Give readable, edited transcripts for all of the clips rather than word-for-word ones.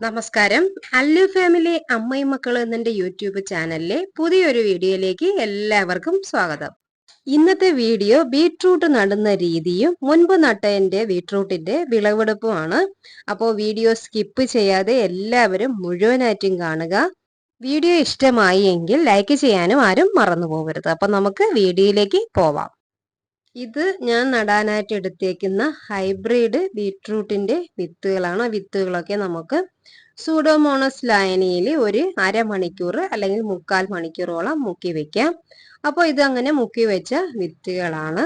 നമസ്കാരം. അല്ലു ഫാമിലി അമ്മയും മക്കൾ എന്നെ യൂട്യൂബ് ചാനലിലെ പുതിയൊരു വീഡിയോയിലേക്ക് എല്ലാവർക്കും സ്വാഗതം. ഇന്നത്തെ വീഡിയോ ബീട്രൂട്ട് നടുന്ന രീതിയും മുൻപ് നട്ടതിന്റെ ബീട്രൂട്ടിന്റെ വിളവെടുപ്പുമാണ്. അപ്പോൾ വീഡിയോ സ്കിപ്പ് ചെയ്യാതെ എല്ലാവരും മുഴുവനായിട്ടും കാണുക. വീഡിയോ ഇഷ്ടമായി എങ്കിൽ ലൈക്ക് ചെയ്യാനും ആരും മറന്നു പോകരുത്. അപ്പൊ നമുക്ക് വീഡിയോയിലേക്ക് പോവാം. ഇത് ഞാൻ നടാനായിട്ട് എടുത്തേക്കുന്ന ഹൈബ്രിഡ് ബീട്രൂട്ടിന്റെ വിത്തുകളാണ്. വിത്തുകളൊക്കെ നമുക്ക് സൂഡോമോണസ് ലായനിയിൽ ഒരു അരമണിക്കൂർ അല്ലെങ്കിൽ 3/4 മണിക്കൂറോളം മുക്കി വെക്കാം. അപ്പോൾ ഇത് അങ്ങനെ മുക്കി വെച്ച വിത്തുകളാണ്.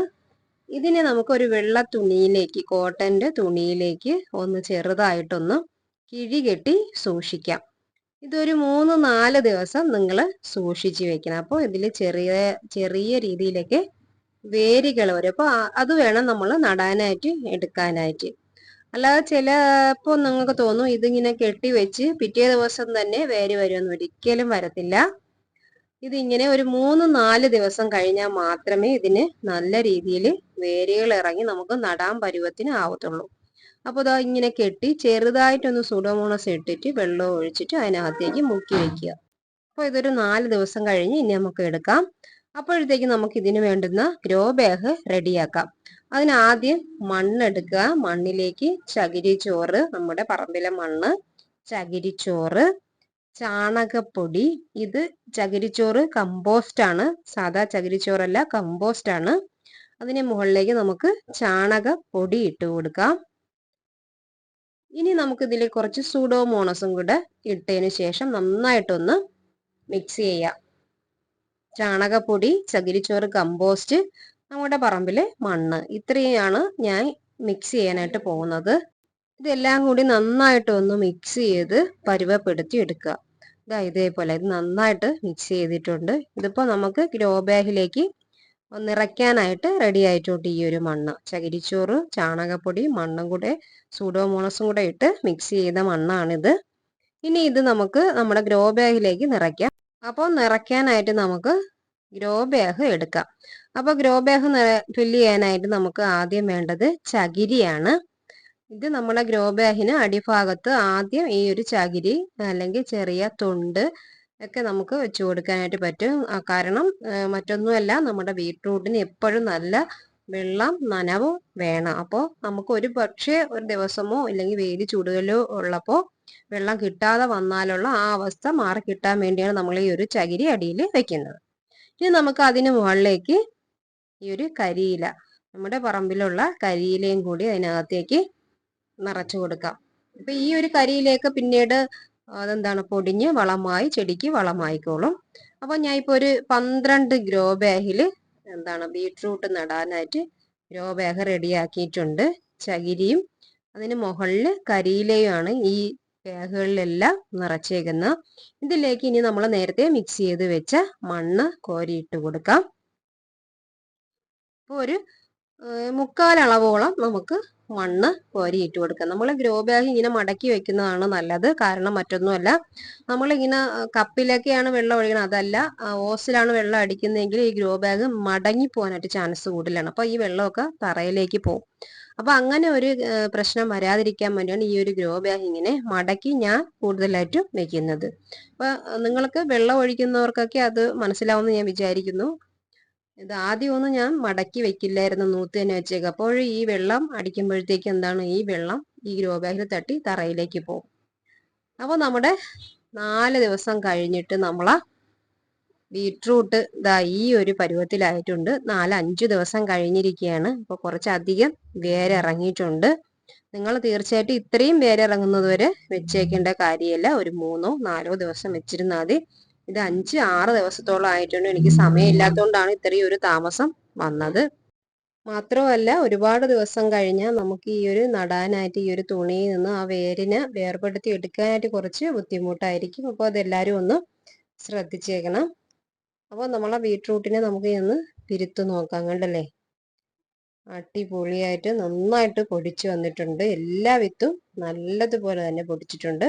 ഇതിനെ നമുക്ക് ഒരു വെള്ള തുണിയിലേക്ക്, കോട്ടന്റെ തുണിയിലേക്ക് ഒന്ന് ചെറുതായിട്ടൊന്ന് കിഴികെട്ടി സൂക്ഷിക്കാം. ഇതൊരു 3-4 ദിവസം നിങ്ങൾ സൂക്ഷിച്ചു വെക്കണം. അപ്പോൾ ഇതിൽ ചെറിയ ചെറിയ രീതിയിലൊക്കെ വേരുകൾ വരും. അപ്പൊ അത് വേണം നമ്മൾ നടാനായിട്ട് എടുക്കാനായിട്ട്. അല്ലാതെ ചിലപ്പോൾ നിങ്ങൾക്ക് തോന്നും ഇതിങ്ങനെ കെട്ടി വെച്ച് പിറ്റേ ദിവസം തന്നെ വേര് വരുമെന്ന്. ഒരിക്കലും വരത്തില്ല. ഇതിങ്ങനെ ഒരു 3-4 ദിവസം കഴിഞ്ഞാൽ മാത്രമേ ഇതിന് നല്ല രീതിയിൽ വേരുകൾ ഇറങ്ങി നമുക്ക് നടാൻ പരുവത്തിന് ആവത്തുള്ളൂ. അപ്പോൾ ഇതാ ഇങ്ങനെ കെട്ടി ചെറുതായിട്ടൊന്ന് സൂഡോമോണസ് ഇട്ടിട്ട് വെള്ളം ഒഴിച്ചിട്ട് അതിനകത്തേക്ക് മുക്കി വെക്കുക. അപ്പോൾ ഇതൊരു 4 ദിവസം കഴിഞ്ഞ് ഇനി നമുക്ക് എടുക്കാം. അപ്പോഴത്തേക്ക് നമുക്ക് ഇതിന് വേണ്ടുന്ന ഗ്രോ ബാഗ് റെഡിയാക്കാം. അതിനാദ്യം മണ്ണെടുക്കുക. മണ്ണിലേക്ക് ചകിരിച്ചോറ്, നമ്മുടെ പറമ്പിലെ മണ്ണ്, ചകിരിച്ചോറ്, ചാണകപ്പൊടി. ഇത് ചകിരിച്ചോറ് കമ്പോസ്റ്റ് ആണ്, സാധാ ചകിരിച്ചോറല്ല, കമ്പോസ്റ്റ് ആണ്. അതിന് മുകളിലേക്ക് നമുക്ക് ചാണകപ്പൊടി ഇട്ട് കൊടുക്കാം. ഇനി നമുക്ക് ഇതിൽ കുറച്ച് സൂഡോമോണസും കൂടെ ഇട്ടതിന് ശേഷം നന്നായിട്ടൊന്ന് മിക്സ് ചെയ്യാം. ചാണകപ്പൊടി, ചകിരിച്ചോറ്, കമ്പോസ്റ്റ്, നമ്മുടെ പറമ്പിലെ മണ്ണ്, ഇത്രയാണ് ഞാൻ മിക്സ് ചെയ്യാനായിട്ട് പോകുന്നത്. ഇതെല്ലാം കൂടി നന്നായിട്ടൊന്ന് മിക്സ് ചെയ്ത് പരുവപ്പെടുത്തി എടുക്കുക. ഇതേപോലെ ഇത് നന്നായിട്ട് മിക്സ് ചെയ്തിട്ടുണ്ട്. ഇതിപ്പോൾ നമുക്ക് ഗ്രോ ബാഗിലേക്ക് നിറയ്ക്കാനായിട്ട് റെഡി ആയിട്ടുണ്ട്. ഈ ഒരു മണ്ണ്, ചകിരിച്ചോറ്, ചാണകപ്പൊടി, മണ്ണും കൂടെ സൂഡോമോണസും കൂടെ ഇട്ട് മിക്സ് ചെയ്ത മണ്ണാണിത്. ഇനി ഇത് നമുക്ക് നമ്മുടെ ഗ്രോ ബാഗിലേക്ക് നിറയ്ക്കാം. അപ്പോൾ നിറയ്ക്കാനായിട്ട് നമുക്ക് ഗ്രോ ബാഗ് എടുക്കാം. അപ്പോൾ ഗ്രോ ബാഗ് ഫില്ല് ചെയ്യാനായിട്ട് നമുക്ക് ആദ്യം വേണ്ടത് ചകിരിയാണ്. ഇത് നമ്മുടെ ഗ്രോ ബാഗിന് അടിഭാഗത്ത് ആദ്യം ഈ ഒരു ചകിരി അല്ലെങ്കിൽ ചെറിയ തൊണ്ട് ഒക്കെ നമുക്ക് വെച്ച് കൊടുക്കാനായിട്ട് പറ്റും. കാരണം മറ്റൊന്നുമല്ല, നമ്മുടെ ബീട്രൂട്ടിന് എപ്പോഴും നല്ല വെള്ളം നനവും വേണം. അപ്പോൾ നമുക്ക് ഒരു പക്ഷേ ഒരു ദിവസമോ അല്ലെങ്കിൽ വെയിൽ ചൂടുകലോ ഉള്ളപ്പോൾ വെള്ളം കിട്ടാതെ വന്നാലുള്ള ആ അവസ്ഥ മാറി കിട്ടാൻ വേണ്ടിയാണ് നമ്മൾ ഈ ഒരു ചകിരി അടിയിൽ വെക്കുന്നത്. ഇനി നമുക്ക് അതിന് മുകളിലേക്ക് ഈ ഒരു കരിയില, നമ്മുടെ പറമ്പിലുള്ള കരിയിലയും കൂടി അതിനകത്തേക്ക് നിറച്ചു കൊടുക്കാം. അപ്പൊ ഈ ഒരു കരിയിലേക്ക് പിന്നീട് അതെന്താണ് പൊടിഞ്ഞ് വളമായി, ചെടിക്ക് വളമായിക്കോളും. അപ്പൊ ഞാൻ ഇപ്പോൾ ഒരു 12 ഗ്രോ ബാഗിൽ ബീട്രൂട്ട് നടാനായിട്ട് ഗ്രോ ബാഗ് റെഡിയാക്കിയിട്ടുണ്ട്. ചകിരിയും അതിന് മുകളിൽ കരിയിലയുമാണ് ഈ ബാഗുകളിലെല്ലാം നിറച്ചേക്കുന്നത്. ഇതിലേക്ക് ഇനി നമ്മൾ നേരത്തെ മിക്സ് ചെയ്ത് വെച്ച മണ്ണ് കോരിയിട്ട് കൊടുക്കാം. അപ്പോൾ ഒരു 3/4 അളവോളം നമുക്ക് മണ്ണ് കോരിയിട്ട് കൊടുക്കാം. നമ്മൾ ഗ്രോ ബാഗ് ഇങ്ങനെ മടക്കി വെക്കുന്നതാണ് നല്ലത്. കാരണം മറ്റൊന്നുമല്ല, നമ്മളിങ്ങനെ കപ്പിലൊക്കെയാണ് വെള്ളം ഒഴിക്കണം, അതല്ല ഓസിലാണ് വെള്ളം അടിക്കുന്നതെങ്കിൽ ഈ ഗ്രോ ബാഗ് മടങ്ങി പോകാനായിട്ട് ചാൻസ് കൂടുതലാണ്. അപ്പോൾ ഈ വെള്ളമൊക്കെ തറയിലേക്ക് പോകും. അപ്പൊ അങ്ങനെ ഒരു പ്രശ്നം വരാതിരിക്കാൻ വേണ്ടിയാണ് ഈ ഒരു ഗ്രോ ബാഗ് ഇങ്ങനെ മടക്കി ഞാൻ കൂടുതലായിട്ടും വെക്കുന്നത്. അപ്പൊ നിങ്ങൾക്ക് വെള്ളം ഒഴിക്കുന്നവർക്കൊക്കെ അത് മനസ്സിലാവുമെന്ന് ഞാൻ വിചാരിക്കുന്നു. ഇത് ആദ്യമൊന്നും ഞാൻ മടക്കി വെക്കില്ലായിരുന്നു, നൂത്ത് തന്നെ വെച്ചേക്കും. അപ്പോൾ ഈ വെള്ളം അടിക്കുമ്പോഴത്തേക്ക് ഈ വെള്ളം ഈ ഗ്രോ ബാഗിൽ തട്ടി തറയിലേക്ക് പോകും. അപ്പോൾ നമ്മുടെ 4 ദിവസം കഴിഞ്ഞിട്ട് നമ്മളാ ബീട്രൂട്ട് ഇതാ ഈ ഒരു പരുവത്തിലായിട്ടുണ്ട്. 4-5 ദിവസം കഴിഞ്ഞിരിക്കുകയാണ്. അപ്പോൾ കുറച്ചധികം വേരിറങ്ങിയിട്ടുണ്ട്. നിങ്ങൾ തീർച്ചയായിട്ടും ഇത്രയും വേരിറങ്ങുന്നത് വരെ വെച്ചേക്കേണ്ട കാര്യമില്ല. ഒരു 3-4 ദിവസം വെച്ചിരുന്നാൽ മതി. ഇത് 5-6 ദിവസത്തോളം ആയിട്ടുണ്ട്. എനിക്ക് സമയമില്ലാത്തതുകൊണ്ടാണ് ഇത്രയും ഒരു താമസം വന്നത്. മാത്രമല്ല, ഒരുപാട് ദിവസം കഴിഞ്ഞാൽ നമുക്ക് ഈ ഒരു നടാനായിട്ട് ഈ ഒരു തുണിയിൽ നിന്ന് ആ വേരിനെ വേർപെടുത്തി എടുക്കാനായിട്ട് കുറച്ച് ബുദ്ധിമുട്ടായിരിക്കും. അപ്പോൾ അതെല്ലാവരും ഒന്ന് ശ്രദ്ധിച്ചേക്കണം. അപ്പോൾ നമ്മളെ ബീട്രൂട്ടിനെ നമുക്ക് ഇന്ന് പിരുത്ത് നോക്കാം. കണ്ടല്ലേ, അടിപൊളിയായിട്ട് നന്നായിട്ട് പൊടിച്ചു വന്നിട്ടുണ്ട്. എല്ലാ വിത്തും നല്ലതുപോലെ തന്നെ പൊടിച്ചിട്ടുണ്ട്.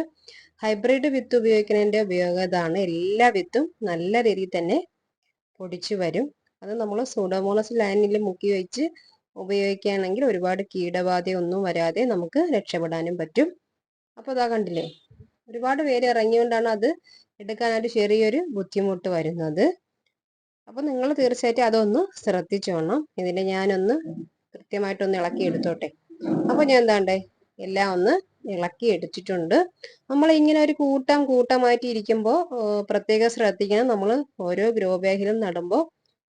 ഹൈബ്രിഡ് വിത്ത് ഉപയോഗിക്കുന്നതിൻ്റെ ഉപയോഗം ഇതാണ്. എല്ലാ വിത്തും നല്ല രീതിയിൽ തന്നെ പൊടിച്ചു വരും. അത് നമ്മൾ സൂഡോമോണസ് ലായനിയിൽ മുക്കി വെച്ച് ഉപയോഗിക്കുകയാണെങ്കിൽ ഒരുപാട് കീടബാധയൊന്നും വരാതെ നമുക്ക് രക്ഷപ്പെടാനും പറ്റും. അപ്പോൾ ഇതാ കണ്ടില്ലേ, ഒരുപാട് വേര് ഇറങ്ങിയോണ്ടാണ് അത് എടുക്കാനായിട്ട് ചെറിയൊരു ബുദ്ധിമുട്ട് വരുന്നത്. അപ്പൊ നിങ്ങൾ തീർച്ചയായിട്ടും അതൊന്ന് ശ്രദ്ധിച്ചോണം. ഇതിനെ ഞാനൊന്ന് കൃത്യമായിട്ടൊന്ന് ഇളക്കി എടുത്തോട്ടെ. അപ്പൊ ഞാൻ എന്താണ്ടേ എല്ലാം ഒന്ന് ഇളക്കി എടുത്തിട്ടുണ്ട്. നമ്മൾ ഇങ്ങനെ ഒരു കൂട്ടമായിട്ട് ഇരിക്കുമ്പോൾ പ്രത്യേകം ശ്രദ്ധിക്കണം. നമ്മൾ ഓരോ ഗ്രോ ബാഗിലും നടുമ്പോൾ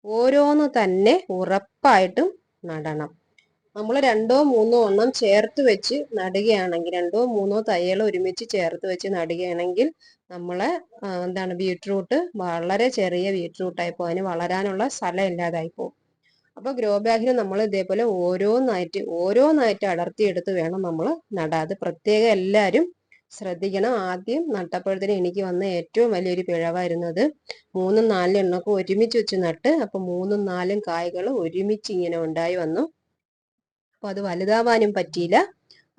ഓരോന്ന് തന്നെ ഉറപ്പായിട്ടും നടണം. നമ്മൾ 2 3 എണ്ണം ചേർത്ത് വെച്ച് നടുകയാണെങ്കിൽ, 2 3 തൈകൾ ഒരുമിച്ച് ചേർത്ത് വെച്ച് നടുകയാണെങ്കിൽ നമ്മളെ ബീട്രൂട്ട് വളരെ ചെറിയ ബീട്രൂട്ടായി പോകും. അതിന് വളരാനുള്ള സ്ഥലം ഇല്ലാതായി പോകും. അപ്പൊ ഗ്രോ ബാഗിൽ നമ്മൾ ഇതേപോലെ ഓരോന്നായിട്ട് അടർത്തിയെടുത്ത് വേണം നമ്മൾ നടാൻ. അത് പ്രത്യേകം എല്ലാവരും ശ്രദ്ധിക്കണം. ആദ്യം നട്ടപ്പോഴത്തേന് എനിക്ക് വന്ന ഏറ്റവും വലിയൊരു പിഴവായിരുന്നത് 3 4 എണ്ണമൊക്കെ ഒരുമിച്ച് വെച്ച് നട്ട്. അപ്പൊ 3 4 കായ്കൾ ഒരുമിച്ച് ഇങ്ങനെ ഉണ്ടായി വന്നു. അപ്പൊ അത് വലുതാവാനും പറ്റിയില്ല.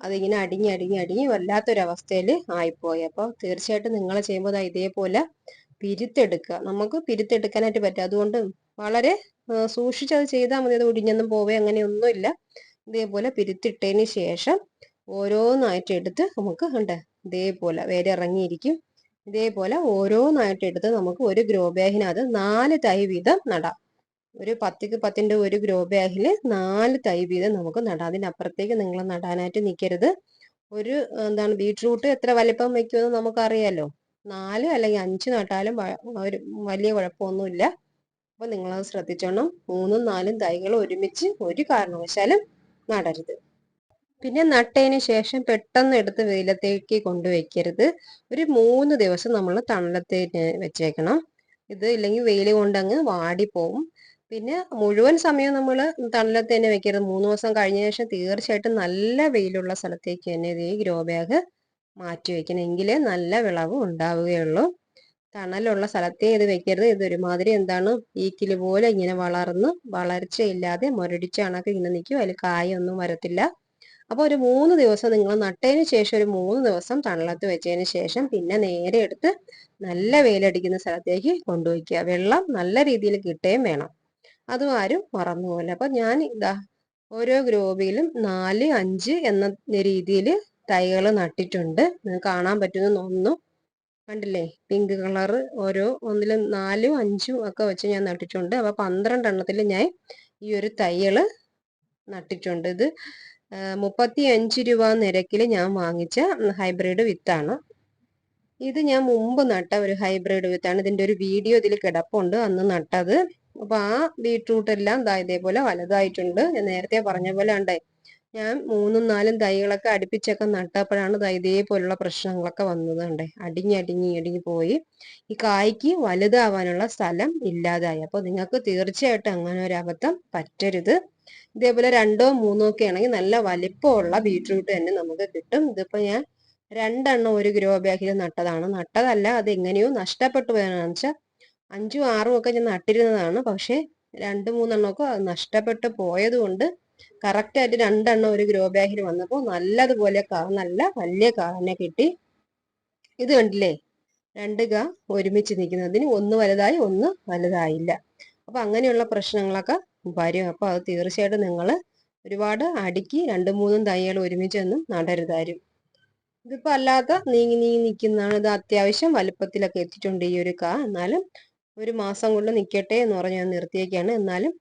അതിങ്ങനെ അടിഞ്ഞ് വല്ലാത്തൊരവസ്ഥയിൽ ആയിപ്പോയി. അപ്പൊ തീർച്ചയായിട്ടും നിങ്ങൾ ചെയ്യുമ്പോൾ ഇതേപോലെ പിരുത്തെടുക്കുക. നമുക്ക് പിരുത്തെടുക്കാനായിട്ട് പറ്റും. അതുകൊണ്ട് വളരെ സൂക്ഷിച്ചത് ചെയ്താൽ മതി. അത് ഒടിഞ്ഞൊന്നും പോവേ അങ്ങനെയൊന്നുമില്ല. ഇതേപോലെ പിരുത്തിട്ടതിന് ശേഷം ഓരോന്നായിട്ട് എടുത്ത് നമുക്ക് ഇതേപോലെ വേര് ഇറങ്ങിയിരിക്കും. ഇതേപോലെ ഓരോന്നായിട്ട് എടുത്ത് നമുക്ക് ഒരു ഗ്രോ ബാഗിനകത്ത് 4 തൈ വീതം നടാം. ഒരു 10ക്ക് 10ന്റെ ഒരു ഗ്രോ ബാഗിൽ 4 തൈ വീതം നമുക്ക് നടാം. അതിനപ്പുറത്തേക്ക് നിങ്ങൾ നടാനായിട്ട് നിൽക്കരുത്. ഒരു ബീട്രൂട്ട് എത്ര വലിപ്പം വെക്കുമെന്ന് നമുക്കറിയാലോ. 4 അല്ലെങ്കിൽ 5 നട്ടാലും ഒരു വലിയ കുഴപ്പമൊന്നുമില്ല. അപ്പൊ നിങ്ങളത് ശ്രദ്ധിച്ചോണം. 3 4 തൈകൾ ഒരുമിച്ച് ഒരു കാരണവശാലും നടരുത്. പിന്നെ നട്ടതിന് ശേഷം പെട്ടെന്ന് എടുത്ത് വെയിലത്തേക്ക് കൊണ്ടുവയ്ക്കരുത്. ഒരു 3 ദിവസം നമ്മൾ തണലത്തേക്ക് വെച്ചേക്കണം. ഇത് ഇല്ലെങ്കിൽ വെയിൽ കൊണ്ടങ്ങ് വാടിപ്പോവും. പിന്നെ മുഴുവൻ സമയം നമ്മൾ തണലത്ത് തന്നെ വെക്കരുത്. 3 ദിവസം കഴിഞ്ഞ ശേഷം തീർച്ചയായിട്ടും നല്ല വെയിലുള്ള സ്ഥലത്തേക്ക് തന്നെ ഈ ഗ്രോ ബാഗ് മാറ്റി വെക്കണം. എങ്കിലേ നല്ല വിളവ് ഉണ്ടാവുകയുള്ളൂ. തണലുള്ള സ്ഥലത്തേ ഇത് വെക്കരുത്. ഇത് ഒരുമാതിരി ഈക്കില് പോലെ ഇങ്ങനെ വളർച്ചയില്ലാതെ മുരടിച്ച കണക്ക് ഇങ്ങനെ നിൽക്കും. അതിൽ കായൊന്നും വരത്തില്ല. അപ്പോൾ ഒരു 3 ദിവസം നിങ്ങൾ നട്ടതിന് ശേഷം ഒരു 3 ദിവസം തണലത്ത് വെച്ചതിന് ശേഷം പിന്നെ നേരെ എടുത്ത് നല്ല വെയിലടിക്കുന്ന സ്ഥലത്തേക്ക് കൊണ്ടുവയ്ക്കുക. വെള്ളം നല്ല രീതിയിൽ കിട്ടുകയും വേണം. അതും ആരും മറന്നുപോലെ. അപ്പൊ ഞാൻ ഓരോ ഗ്രോബിലും 4 5 എന്ന രീതിയിൽ തൈകൾ നട്ടിട്ടുണ്ട്. നിങ്ങൾക്ക് കാണാൻ പറ്റുമെന്ന് തോന്നുന്നു. കണ്ടില്ലേ, പിങ്ക് കളർ ഒന്നിലും 4 5 ഒക്കെ വെച്ച് ഞാൻ നട്ടിട്ടുണ്ട്. അപ്പൊ 12 എണ്ണത്തിൽ ഞാൻ ഈ ഒരു തൈകള് നട്ടിട്ടുണ്ട്. ഇത് 35 രൂപ നിരക്കിൽ ഞാൻ വാങ്ങിച്ച ഹൈബ്രിഡ് വിത്താണ്. ഇത് ഞാൻ മുമ്പ് നട്ട ഒരു ഹൈബ്രിഡ് വിത്താണ്. ഇതിന്റെ ഒരു വീഡിയോ ഇതിൽ കിടപ്പുണ്ട്, അന്ന് നട്ടത്. അപ്പൊ ആ ബീട്രൂട്ട് എല്ലാം ഇതേപോലെ വലുതായിട്ടുണ്ട്. ഞാൻ നേരത്തെ പറഞ്ഞ പോലെ ഞാൻ 3 4 തൈകളൊക്കെ അടുപ്പിച്ചൊക്കെ നട്ടപ്പോഴാണ് ഇതേപോലുള്ള പ്രശ്നങ്ങളൊക്കെ വന്നത്. അടിഞ്ഞ് പോയി. ഈ കായ്ക്ക് വലുതാവാനുള്ള സ്ഥലം ഇല്ലാതായി. അപ്പൊ നിങ്ങൾക്ക് തീർച്ചയായിട്ടും അങ്ങനെ ഒരു അബദ്ധം പറ്റരുത്. ഇതേപോലെ 2 3 ഒക്കെ ആണെങ്കിൽ നല്ല വലിപ്പമുള്ള ബീട്രൂട്ട് തന്നെ നമുക്ക് കിട്ടും. ഇതിപ്പോ ഞാൻ 2 എണ്ണം ഒരു ഗ്രോ ബാഗിൽ നട്ടതല്ല. അത് എങ്ങനെയോ നഷ്ടപ്പെട്ടു പോയതാണെന്ന് വെച്ചാൽ 5 6 ഒക്കെ ഞാൻ നട്ടിരുന്നതാണ്. പക്ഷെ 2 3 എണ്ണമൊക്കെ നഷ്ടപ്പെട്ടു പോയത് കൊണ്ട് കറക്റ്റ് ആയിട്ട് 2 എണ്ണം ഒരു ഗ്രോ ബാഗിൽ വന്നപ്പോൾ നല്ലതുപോലെ നല്ല വലിയ കാന്നെ കിട്ടി. ഇത് കണ്ടില്ലേ, 2 കാ ഒരുമിച്ച് നിൽക്കുന്നതിന് ഒന്ന് വലുതായി ഒന്ന് വലുതായില്ല. അപ്പൊ അങ്ങനെയുള്ള പ്രശ്നങ്ങളൊക്കെ വരും. അപ്പൊ അത് തീർച്ചയായിട്ടും നിങ്ങൾ ഒരുപാട് അടുക്കി 2 3 തൈകൾ ഒരുമിച്ചൊന്നും നടരുതാരും. ഇതിപ്പോ അല്ലാത്ത നീങ്ങി നിൽക്കുന്നതാണ്. ഇത് അത്യാവശ്യം വലുപ്പത്തിലൊക്കെ എത്തിയിട്ടുണ്ട് ഈ ഒരു കാ. എന്നാലും ഒരു മാസം കൊണ്ട് നിൽക്കട്ടെ എന്ന് പറഞ്ഞ് ഞാൻ നിർത്തിയേക്കാണ്. എന്നാലും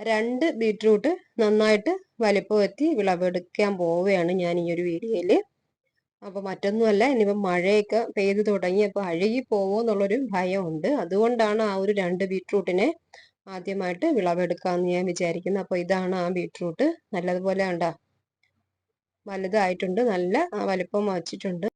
2 ബീട്രൂട്ട് നന്നായിട്ട് വലിപ്പം എത്തി വിളവെടുക്കാൻ പോവുകയാണ് ഞാൻ ഈ ഒരു വീഡിയോയില്. അപ്പൊ മറ്റൊന്നുമല്ല, ഇനിയിപ്പോ മഴയൊക്കെ പെയ്തു തുടങ്ങിയപ്പോൾ അഴുകി പോവോ എന്നുള്ളൊരു ഭയമുണ്ട്. അതുകൊണ്ടാണ് ആ ഒരു 2 ബീട്രൂട്ടിനെ ആദ്യമായിട്ട് വിളവെടുക്കാന്ന് ഞാൻ വിചാരിക്കുന്നത്. അപ്പൊ ഇതാണ് ആ ബീട്രൂട്ട്. നല്ലതുപോലെ വലുതായിട്ടുണ്ട്, നല്ല വലിപ്പം വച്ചിട്ടുണ്ട്.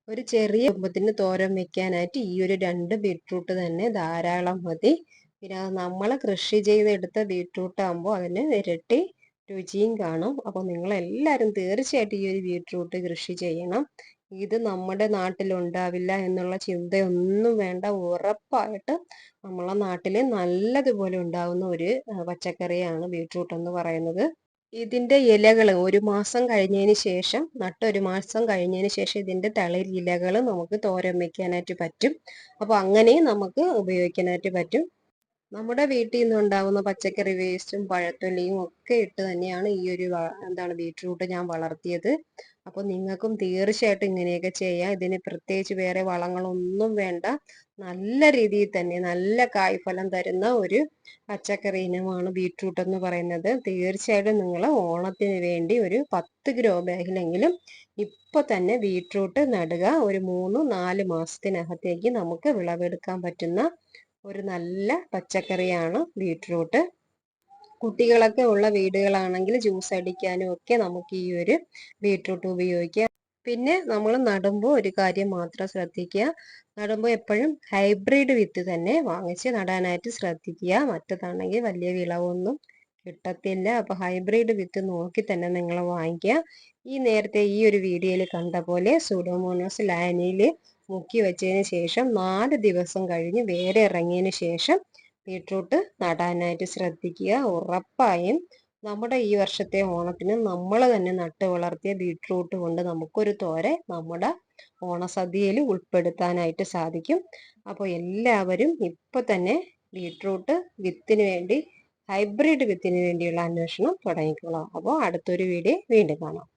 ഒരു ചെറിയ കുടുംബത്തിന് തോരൻ വെക്കാനായിട്ട് ഈ ഒരു 2 ബീട്രൂട്ട് തന്നെ ധാരാളം മതി. പിന്നെ നമ്മൾ കൃഷി ചെയ്തെടുത്ത ബീട്രൂട്ട് ആകുമ്പോൾ അതിന് ഇരട്ടി രുചിയും കാണും. അപ്പോൾ നിങ്ങൾ എല്ലാവരും തീർച്ചയായിട്ടും ഈ ഒരു ബീട്രൂട്ട് കൃഷി ചെയ്യണം. ഇത് നമ്മുടെ നാട്ടിൽ ഉണ്ടാവില്ല എന്നുള്ള ചിന്തയൊന്നും വേണ്ട. ഉറപ്പായിട്ട് നമ്മളെ നാട്ടിൽ നല്ലതുപോലെ ഉണ്ടാവുന്ന ഒരു പച്ചക്കറിയാണ് ബീട്രൂട്ട് എന്ന് പറയുന്നത്. ഇതിന്റെ ഇലകൾ ഒരു മാസം കഴിഞ്ഞതിന് ശേഷം ഒരു മാസം കഴിഞ്ഞതിന് ശേഷം ഇതിന്റെ തളിരിലകൾ നമുക്ക് തോരൻ വെക്കാനായിട്ട് പറ്റും. അപ്പൊ അങ്ങനെ നമുക്ക് ഉപയോഗിക്കാനായിട്ട് പറ്റും. നമ്മുടെ വീട്ടിൽ നിന്ന് ഉണ്ടാവുന്ന പച്ചക്കറി വേസ്റ്റും പഴത്തൊലിയും ഒക്കെ ഇട്ട് തന്നെയാണ് ഈ ഒരു ബീറ്റ്റൂട്ട് ഞാൻ വളർത്തിയത്. അപ്പോൾ നിങ്ങൾക്കും തീർച്ചയായിട്ടും ഇങ്ങനെയൊക്കെ ചെയ്യാം. ഇതിന് പ്രത്യേകിച്ച് വേറെ വളങ്ങളൊന്നും വേണ്ട. നല്ല രീതിയിൽ തന്നെ നല്ല കായ്ഫലം തരുന്ന ഒരു പച്ചക്കറി ഇനമാണ് ബീറ്റ്റൂട്ട് എന്ന് പറയുന്നത്. തീർച്ചയായിട്ടും നിങ്ങൾ ഓണത്തിന് വേണ്ടി ഒരു 10 ഗ്രോ ബാഗിലെങ്കിലും ഇപ്പൊ തന്നെ ബീറ്റ്റൂട്ട് നടുക. ഒരു 3-4 മാസത്തിനകത്തേക്ക് നമുക്ക് വിളവെടുക്കാൻ പറ്റുന്ന ഒരു നല്ല പച്ചക്കറിയാണ് ബീറ്റ്റൂട്ട്. കുട്ടികളൊക്കെ ഉള്ള വീടുകളാണെങ്കിൽ ജ്യൂസ് അടിക്കാനും ഒക്കെ നമുക്ക് ഈ ഒരു ബീറ്റ്റൂട്ട് ഉപയോഗിക്കാം. പിന്നെ നമ്മൾ നടുമ്പോൾ ഒരു കാര്യം മാത്രം ശ്രദ്ധിക്കുക. നടുമ്പോൾ എപ്പോഴും ഹൈബ്രിഡ് വിത്ത് തന്നെ വാങ്ങിച്ച് നടാനായിട്ട് ശ്രദ്ധിക്കുക. മറ്റതാണെങ്കിൽ വലിയ വിളവൊന്നും കിട്ടത്തില്ല. അപ്പൊ ഹൈബ്രിഡ് വിത്ത് നോക്കി തന്നെ നിങ്ങൾ വാങ്ങിക്കുക. ഈ നേരത്തെ ഈ ഒരു വീഡിയോയിൽ കണ്ട പോലെ സൂഡോമോണാസ് ലായനിയിൽ മുക്കി വെച്ചതിന് ശേഷം 4 ദിവസം കഴിഞ്ഞ് വേറെ ഇറങ്ങിയതിന് ശേഷം ബീട്രൂട്ട് നടാനായിട്ട് ശ്രദ്ധിക്കുക. ഉറപ്പായും നമ്മുടെ ഈ വർഷത്തെ ഓണത്തിന് നമ്മൾ തന്നെ നട്ട് വളർത്തിയ ബീട്രൂട്ട് കൊണ്ട് നമുക്കൊരു തോരൻ നമ്മുടെ ഓണസദ്യയിൽ ഉൾപ്പെടുത്താനായിട്ട് സാധിക്കും. അപ്പോൾ എല്ലാവരും ഇപ്പൊ തന്നെ ബീട്രൂട്ട് വിത്തിന് വേണ്ടി ഹൈബ്രിഡ് വിത്തിന് വേണ്ടിയുള്ള അന്വേഷണം തുടങ്ങിക്കോളാം. അപ്പോൾ അടുത്തൊരു വീഡിയോ വീണ്ടും കാണാം.